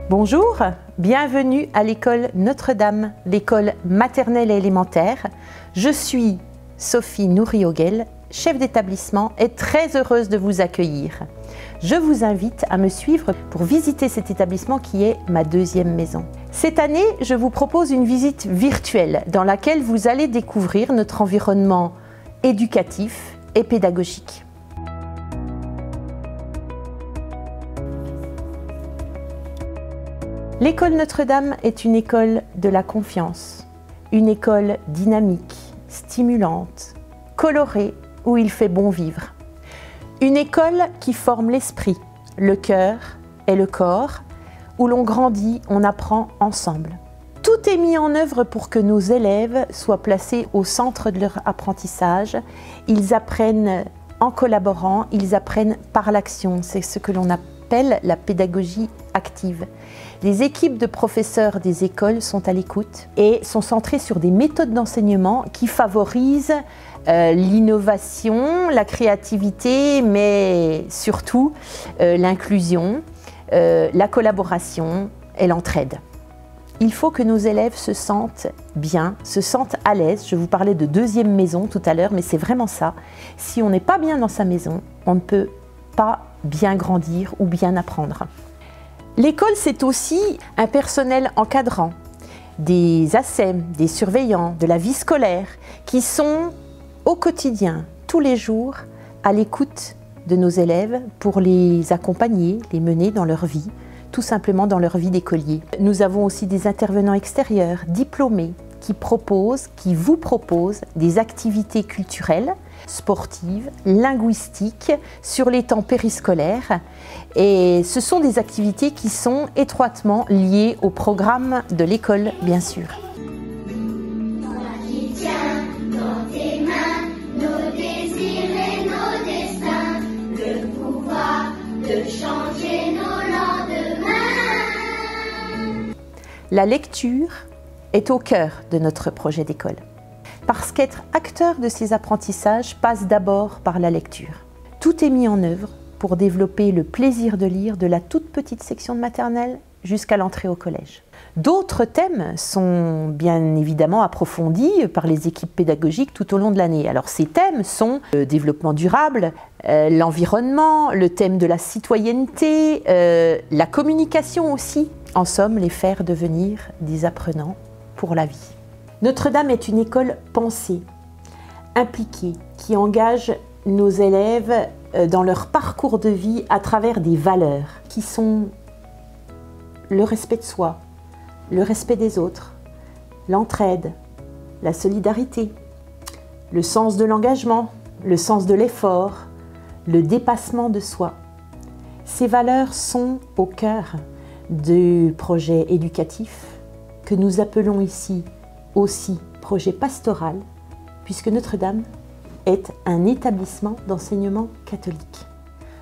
Bonjour, bienvenue à l'école Notre-Dame, l'école maternelle et élémentaire. Je suis Sophie Nouriogel, chef d'établissement et très heureuse de vous accueillir. Je vous invite à me suivre pour visiter cet établissement qui est ma deuxième maison. Cette année, je vous propose une visite virtuelle dans laquelle vous allez découvrir notre environnement éducatif et pédagogique. L'école Notre-Dame est une école de la confiance, une école dynamique, stimulante, colorée, où il fait bon vivre. Une école qui forme l'esprit, le cœur et le corps, où l'on grandit, on apprend ensemble. Tout est mis en œuvre pour que nos élèves soient placés au centre de leur apprentissage. Ils apprennent en collaborant, ils apprennent par l'action. C'est ce que l'on appelle la pédagogie active. Les équipes de professeurs des écoles sont à l'écoute et sont centrées sur des méthodes d'enseignement qui favorisent l'innovation, la créativité, mais surtout l'inclusion, la collaboration et l'entraide. Il faut que nos élèves se sentent bien, se sentent à l'aise. Je vous parlais de deuxième maison tout à l'heure, mais c'est vraiment ça. Si on n'est pas bien dans sa maison, on ne peut pas bien grandir ou bien apprendre. L'école, c'est aussi un personnel encadrant, des ASEM, des surveillants, de la vie scolaire, qui sont au quotidien, tous les jours, à l'écoute de nos élèves pour les accompagner, les mener dans leur vie, tout simplement dans leur vie d'écolier. Nous avons aussi des intervenants extérieurs, diplômés, qui vous proposent des activités culturelles, sportives, linguistiques, sur les temps périscolaires. Et ce sont des activités qui sont étroitement liées au programme de l'école, bien sûr. Toi qui tiens dans tes mains nos désirs et nos destins, le pouvoir de changer nos lendemains. La lecture est au cœur de notre projet d'école. Parce qu'être acteur de ces apprentissages passe d'abord par la lecture. Tout est mis en œuvre pour développer le plaisir de lire de la toute petite section de maternelle jusqu'à l'entrée au collège. D'autres thèmes sont bien évidemment approfondis par les équipes pédagogiques tout au long de l'année. Alors ces thèmes sont le développement durable, l'environnement, le thème de la citoyenneté, la communication aussi. En somme, les faire devenir des apprenants pour la vie. Notre-Dame est une école pensée, impliquée, qui engage nos élèves dans leur parcours de vie à travers des valeurs qui sont le respect de soi, le respect des autres, l'entraide, la solidarité, le sens de l'engagement, le sens de l'effort, le dépassement de soi. Ces valeurs sont au cœur du projet éducatif que nous appelons ici aussi projet pastoral, puisque Notre-Dame est un établissement d'enseignement catholique.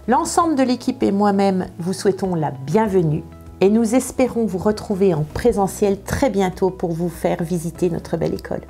L'ensemble de l'équipe et moi-même vous souhaitons la bienvenue et nous espérons vous retrouver en présentiel très bientôt pour vous faire visiter notre belle école.